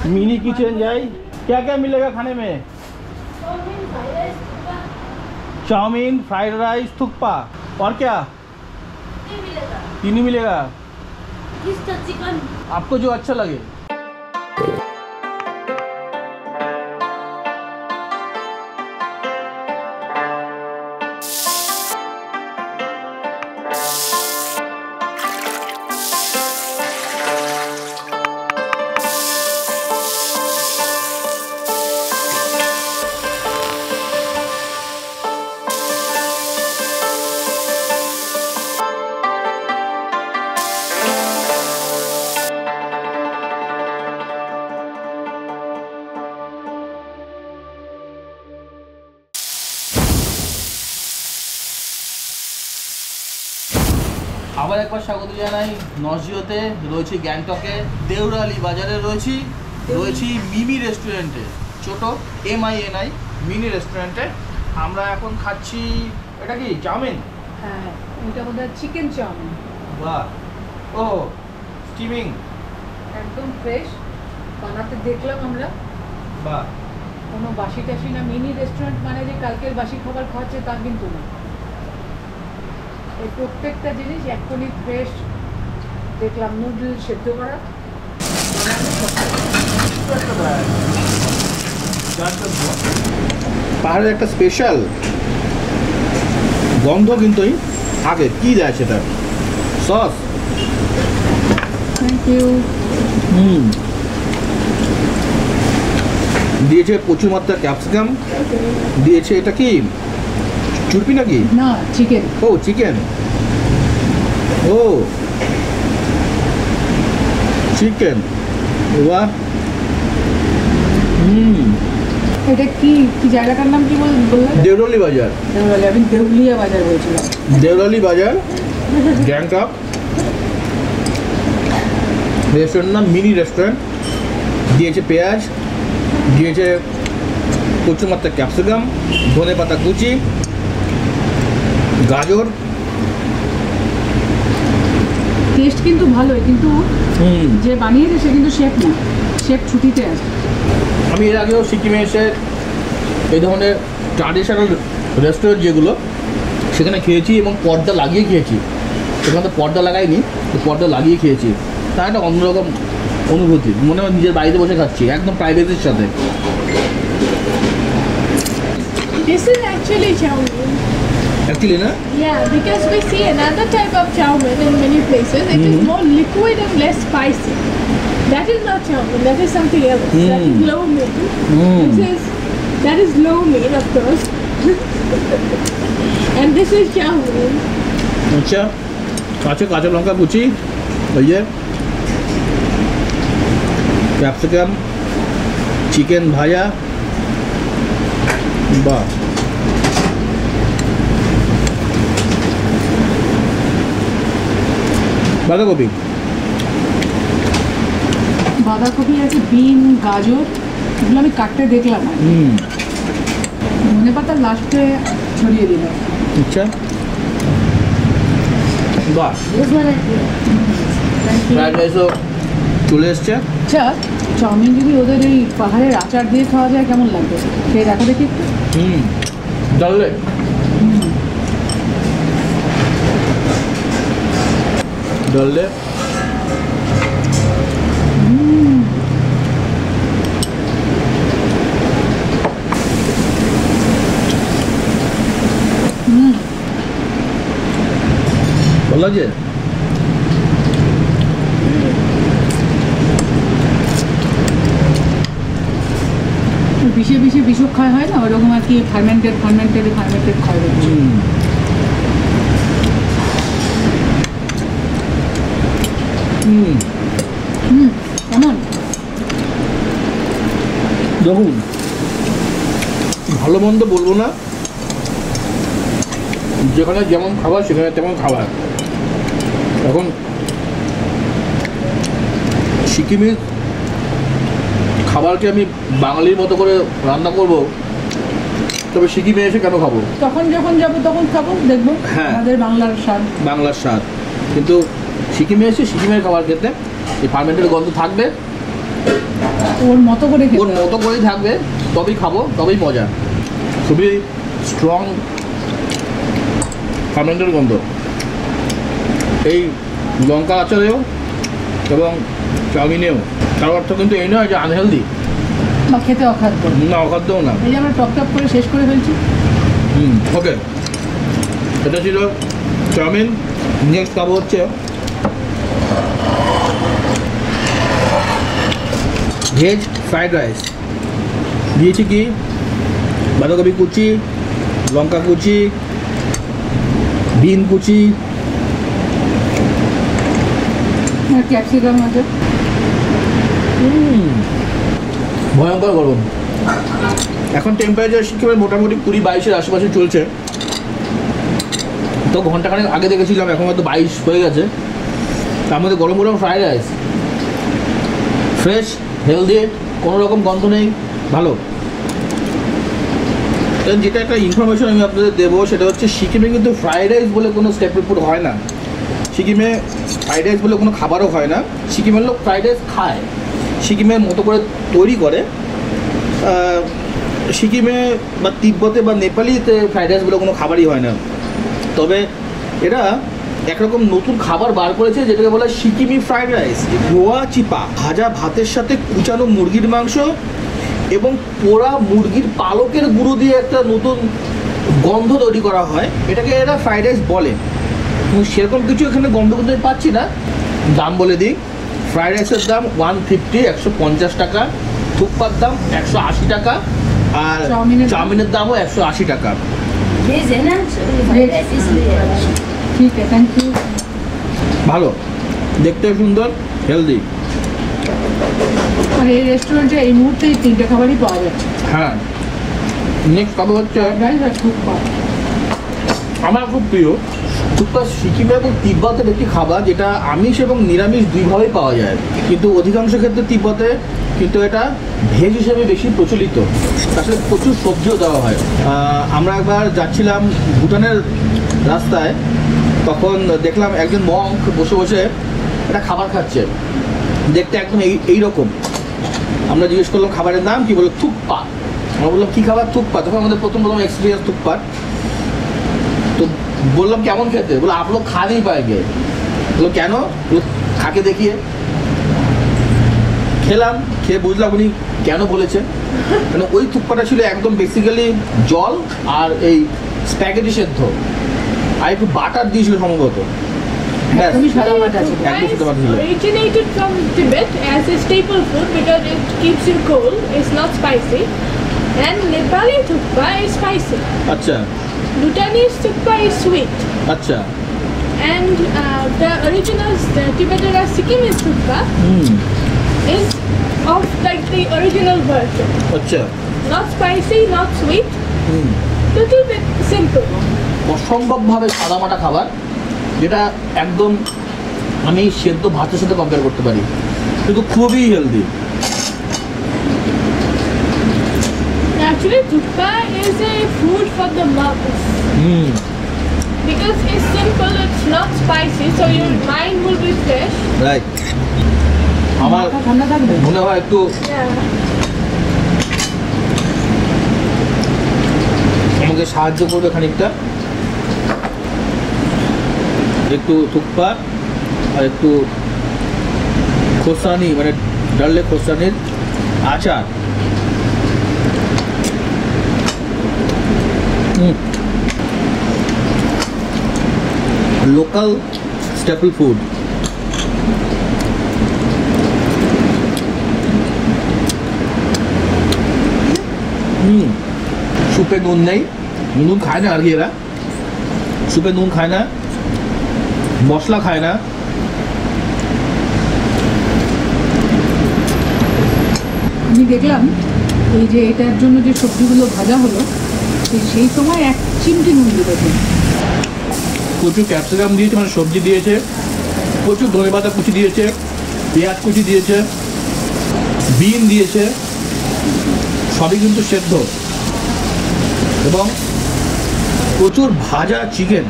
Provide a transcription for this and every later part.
Mini kitchen जाए, क्या क्या मिलेगा खाने में? चाउमीन, फ्राइड राइस, थुक्पा और क्या? तीन ही मिलेगा। चिकन आपको जो अच्छा लगे। আবার একবার স্বাগত জানাই নজিওতে, রয়েছি গ্যাংটকে দেউরালি বাজারে, রয়েছি মিমি রেস্টুরেন্টে, ছোট MINI মিনি রেস্টুরেন্টে। আমরা এখন খাচ্ছি, এটা কি চাউমিন? হ্যাঁ, এটা বোধহয় চিকেন চাউমিন। বাহ, ও স্টিমিং, একদম ফ্রেশ বানাতে দেখলাম আমরা। বাহ, কোনো বাসি টাসি না। মিনি রেস্টুরেন্ট মানে যে কালকের বাসি খাবার খাওয়াচ্ছে তা কিন্তু না। এই প্রত্যেকটা জিনিস এখনই ফ্রেশ দেখলাম। নুডলস সেদ্ধ করা, পাহাড়ের একটা স্পেশাল গন্ধ কিন্তু আগে কি দেয় সেটা সস। Thank you. দিয়েছে প্রচুর মাত্রা ক্যাপসিকাম, দিয়েছে এটা কি চুরপি নাকি? না, চিকেন। ও চিকেন, ও চিকেন, বাহ। এটা কি কি জায়গাটার নাম কি বললেন? দেউরালি বাজার। দেউরালি, আমি দেউলিয়া বাজার বলছিলাম। দেউরালি বাজার, গ্যাংটক। রেস্টুরেন্ট নাম মিনি রেস্টুরেন্ট। দিয়েছে পেঁয়াজ, দিয়েছে প্রচুর মাত্রা ক্যাপসিকাম, ধনে পাতা কুচি, গাজর। টেস্ট কিন্তু ভালোই, কিন্তু যে বানিয়েছে সে কিন্তু শেফ না, শেফ ছুটিতে আছে। আমি এর আগেও সিকিমে এসে এই ধরনের ট্র্যাডিশনাল রেস্টুরেন্ট যেগুলো সেখানে খেয়েছি এবং পর্দা লাগিয়ে খেয়েছি। সেখানে তো পর্দা লাগাইনি, পর্দা লাগিয়ে খেয়েছি। তা একটা অন্যরকম অনুভূতি, মনে হয় নিজের বাড়িতে বসে খাচ্ছি, একদম প্রাইভেসির সাথে। This is actually chow mein. Actually না? Yeah, because we see another type of chow mein in many places. It is more liquid and less spicy. That is not chow mein. That is something else. That is lo mein. That is lo mein, of course. And this is chow mein. আচ্ছা, কাঁচা কাঁচা লঙ্কা কুচি, ওই যে capsicum, chicken ভাজা, বাহ। বাঁধাকপি, বাঁধাকপি আছে, বিন, গাজর, এগুলো আমি কাটতে দেখলাম। ধনে পাতা লাস্টে ছড়িয়ে দিলাম। আচ্ছা, বাহ। This one is good. Fried রাইসও চলে এসছে। আচ্ছা, চাউমিন যদি ওদের এই পাহাড়ের আচার দিয়ে খাওয়া যায় কেমন লাগবে? খেয়ে দেখো দেখি একটু। চললে ডললে ভালো লাগছে। বিষে বিষে বিষক্ষয় হয় না, ওরকম আর কি। ফার্মেন্টেড খাওয়া যাচ্ছে। কেমন? দেখুন, ভালো মন্দ বলবো না, যেখানে যেমন খাবার সেখানে তেমন খাবার। এখন সিকিমের খাবারকে আমি বাঙালির মতো করে রান্না করব, তবে সিকিমে এসে কেন খাবো? তখন যখন যাবো তখন খাবো, দেখবো। হ্যাঁ, আমাদের বাংলার স্বাদ। কিন্তু সিকিমে এসে সিকিমের খাবার খেতে এই ফার্মেন্টের গন্ধ থাকবে, ওর মতো করে ওর মতো করেই থাকবে, তবেই খাবো, তবেই মজা। খুবই স্ট্রং ফার্মেন্টের গন্ধ এই লঙ্কা আচারেও এবং চাউমিনেও। তার অর্থ কিন্তু এই নয় যে আনহেলদি বা খেতে অখাদ্য। না, অখাদ্যও না। এই যে আমরা টপ টপ করে শেষ করে ফেলছি। ওকে, এটা ছিল চাউমিন। নেক্সট খাবো হচ্ছে ভেজ ফ্রাইড রাইস। দিয়েছি কি বাঁধাকপি কুচি, লঙ্কা কুচি, বিন কুচি, ক্যাপসিকাম আছে। ভয়ঙ্কর গরম। এখন টেম্পারেচার সিকিমের মোটামুটি 20-22-এর আশেপাশে চলছে। তো ঘন্টাখানেক আগে দেখেছিলাম, এখন হয়তো 22 হয়ে গেছে। তার মধ্যে গরম গরম ফ্রাইড রাইস, ফ্রেশ, হেলদি, কোনো রকম গন্ধ নেই, ভালো। যেটা একটা ইনফরমেশন আমি আপনাদের দেবো, সেটা হচ্ছে সিকিমে কিন্তু ফ্রাইড রাইস বলে কোনো স্টেপল ফুড হয় না। সিকিমে ফ্রাইড রাইস বলে কোনো খাবারও হয় না। সিকিমের লোক ফ্রাইড রাইস খায়, সিকিমের মতো করে তৈরি করে। সিকিমে বা তিব্বতে বা নেপালিতে ফ্রাইড রাইস বলে কোনো খাবারই হয় না। তবে এরা একরকম নতুন খাবার বার করেছে যেটাকে বলা হয় সিকিমি ফ্রাইড রাইস। গোয়া চিপা, ভাজা ভাতের সাথে কুচানো মুরগির মাংস এবং পোড়া মুরগির পালকের গুঁড়ো দিয়ে একটা নতুন গন্ধ তৈরি করা হয়, এটাকে এরা ফ্রাইড রাইস বলে। সেরকম কিছু এখানে গন্ধ কিন্তু আমি পাচ্ছি না। দাম বলে দিই, ফ্রাইড রাইসের দাম 150, 150 টাকা। থুকপার দাম 180 টাকা। আর চাউমিনের দামও 180 টাকা। ঠিক আছে, থ্যাংক ইউ। ভালো, দেখতে সুন্দর, হেলদি। আর এই রেস্টুরেন্টে এই মুহূর্তে এই 3টে খাবারই পাওয়া যাচ্ছে। হ্যাঁ, নেক্সট খাবার হচ্ছে রাইস আর থুকপা। আমার খুব প্রিয় থুকপা। সিকিমে এবং তিব্বতের একটি খাবার যেটা আমিষ এবং নিরামিষ দুইভাবেই পাওয়া যায়, কিন্তু অধিকাংশ ক্ষেত্রে তিব্বতে কিন্তু এটা ভেজ হিসেবে বেশি প্রচলিত। আসলে প্রচুর সবজিও দেওয়া হয়। আমরা একবার যাচ্ছিলাম ভুটানের রাস্তায়, তখন দেখলাম একজন মঙ্ক বসে বসে একটা খাবার খাচ্ছে, দেখতে একদম এইরকম। আমরা জিজ্ঞেস করলাম খাবারের নাম কি, বললো থুকপা। আমরা বললাম কী খাবার? থুকপা। তখন আমাদের প্রথম এক্সপিরিয়েন্স থুকপার। তো বললাম কেমন খেতে? বলে आप लोग खा नहीं पाएंगे। বললো কেন? বললো খাকে দেখিয়ে। খেলাম, খেয়ে বুঝলাম উনি কেন বলেছে। মানে ওই থুকপাটা ছিল একদম বেসিক্যালি জল আর এই স্প্যাগেটি সেদ্ধ আর একটু বাটার দিয়েছিল সম্ভবত। একদমই সাদা মাছ আছে। Originated from Tibet as a staple food because it keeps you cool. It's not spicy. And Nepali thukpa is spicy. আচ্ছা Bhutanese thukpa is sweet. আচ্ছা। And the original Tibetan or Sikkimese thukpa is of like the original version. আচ্ছা। Not spicy, not sweet. Little bit simple. অসম্ভবভাবে সাদামাটা খাবার, যেটা একদম আমি সেদ্ধ ভাতের সাথে কম্পেয়ার করতে পারি, কিন্তু খুবই healthy. Actually, thukpa is a food for the mouth. Because it's simple, it's not spicy, so your mind will be fresh. Right. আমার ঠান্ডা থাকবে। মনে হয় একটু আমাকে সাহায্য করবে খানিকটা, একটু থুকপা আর একটু খোসানি, মানে ডাললে খোসানির আচার। Local staple food. সুপে নুন নেই, নুন খায় না আর কি এরা। সুপে নুন খায় না, মশলা খায় না। আমি দেখলাম এই যে এটার জন্য যে সবজিগুলো ভাজা হলো, সেই সময় 1 চিমটি নুন দিয়েছে। প্রচুর ক্যাপসিকাম দিয়েছে, মানে সবজি দিয়েছে, প্রচুর ধনেপাতা কুচি দিয়েছে, পেঁয়াজ কুচি দিয়েছে, বিন দিয়েছে, সবই কিন্তু সেদ্ধ, এবং প্রচুর ভাজা চিকেন।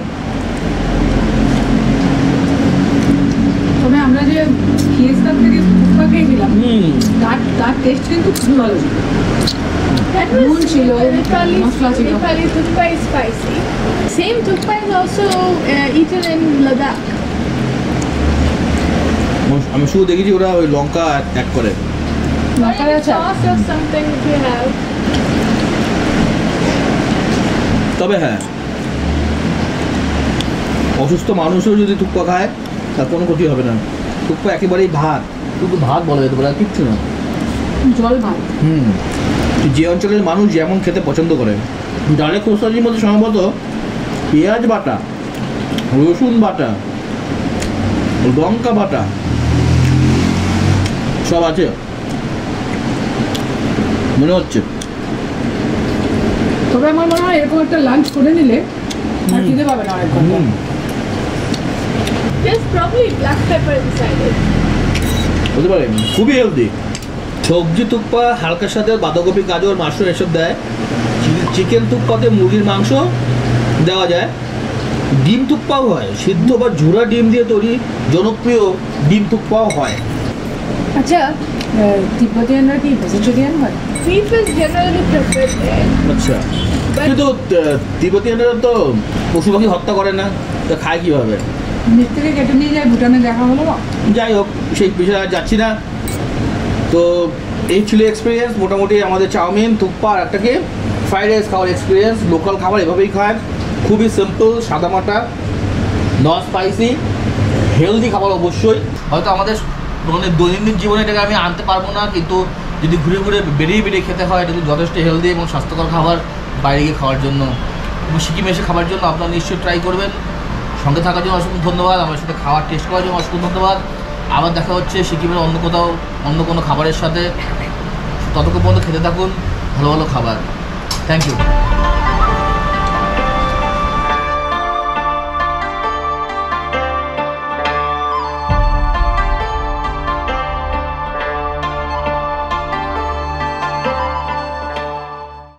তবে আমরা যে ফিয়েস্তার থেকে থুকপা খেয়েছিলাম, তার টেস্ট কিন্তু খুবই ভালো ছিল। That Noon was chilo, Nepali. masala chilo. Nepali thukpa is spicy. Same thukpa is also eaten in Ladakh. আমি শুধু দেখেছি ওরা ওই লঙ্কা অ্যাড করে। লঙ্কার Or আচার sauce or something if you have. তবে হ্যাঁ, অসুস্থ মানুষও যদি থুকপা খায় তার কোনো ক্ষতি হবে না। থুকপা একেবারেই ভাত, শুধু ভাত বলা যেতে পারে, আর কিচ্ছু না। জল ভাত। যে অঞ্চলের মানুষ যেমন খেতে পছন্দ করে, ডালে খোসাজির মধ্যে সম্ভবত পেঁয়াজ বাটা, রসুন বাটা, লঙ্কা বাটা সব আছে মনে হচ্ছে। তবে আমার মনে হয় এরকম একটা লাঞ্চ করে নিলে আর খিদে পাবে না অনেক ঘন্টা। There's probably black pepper inside it. হতে পারে, খুবই হেলদি। সবজি তুপ্পা হালকার সাথে বাঁধাকপি, গাজর, মাশরুম এসব দেয়। চিকেন তুপ্পাতে মুরগির মাংস দেওয়া যায়। ডিম তুপ্পাও হয়, সিদ্ধ বা ঝুরা ডিম দিয়ে তৈরি জনপ্রিয় ডিম তুপ্পাও হয়। আচ্ছা, তিব্বতীয়ানরা কি ভেজিটেরিয়ান হয়? Beef is generally preferred there. আচ্ছা, কিন্তু তিব্বতীয়রা তো পশু পাখি হত্যা করে না, তো খায় কীভাবে? নিচ থেকে কেটে নিয়ে যায়, ভুটানে দেখা হলো না। যাই হোক, সেই বিষয়ে আর যাচ্ছি না। তো এই ছিল এক্সপিরিয়েন্স মোটামুটি আমাদের চাউমিন, তুপ্পা আর একটাকে ফ্রাইড রাইস খাওয়ার এক্সপিরিয়েন্স। লোকাল খাবার এভাবেই খায়, খুবই সিম্পল, সাদামাটা, নন স্পাইসি, হেলদি খাবার অবশ্যই। হয়তো আমাদের মানে দৈনন্দিন জীবনে এটাকে আমি আনতে পারবো না, কিন্তু যদি ঘুরে ঘুরে বেরিয়ে বেরিয়ে খেতে হয়, এটা কিন্তু যথেষ্ট হেলদি এবং স্বাস্থ্যকর খাবার বাইরে গিয়ে খাওয়ার জন্য এবং সিকিমে এসে খাবার জন্য আপনারা নিশ্চয়ই ট্রাই করবেন। সঙ্গে থাকার জন্য অসংখ্য ধন্যবাদ, আমার সাথে খাবার টেস্ট করার জন্য অসংখ্য ধন্যবাদ। আবার দেখা হচ্ছে সিকিমের অন্য কোথাও অন্য কোনো খাবারের সাথে। ততক্ষণ পর্যন্ত খেতে থাকুন ভালো ভালো খাবার। Thank you.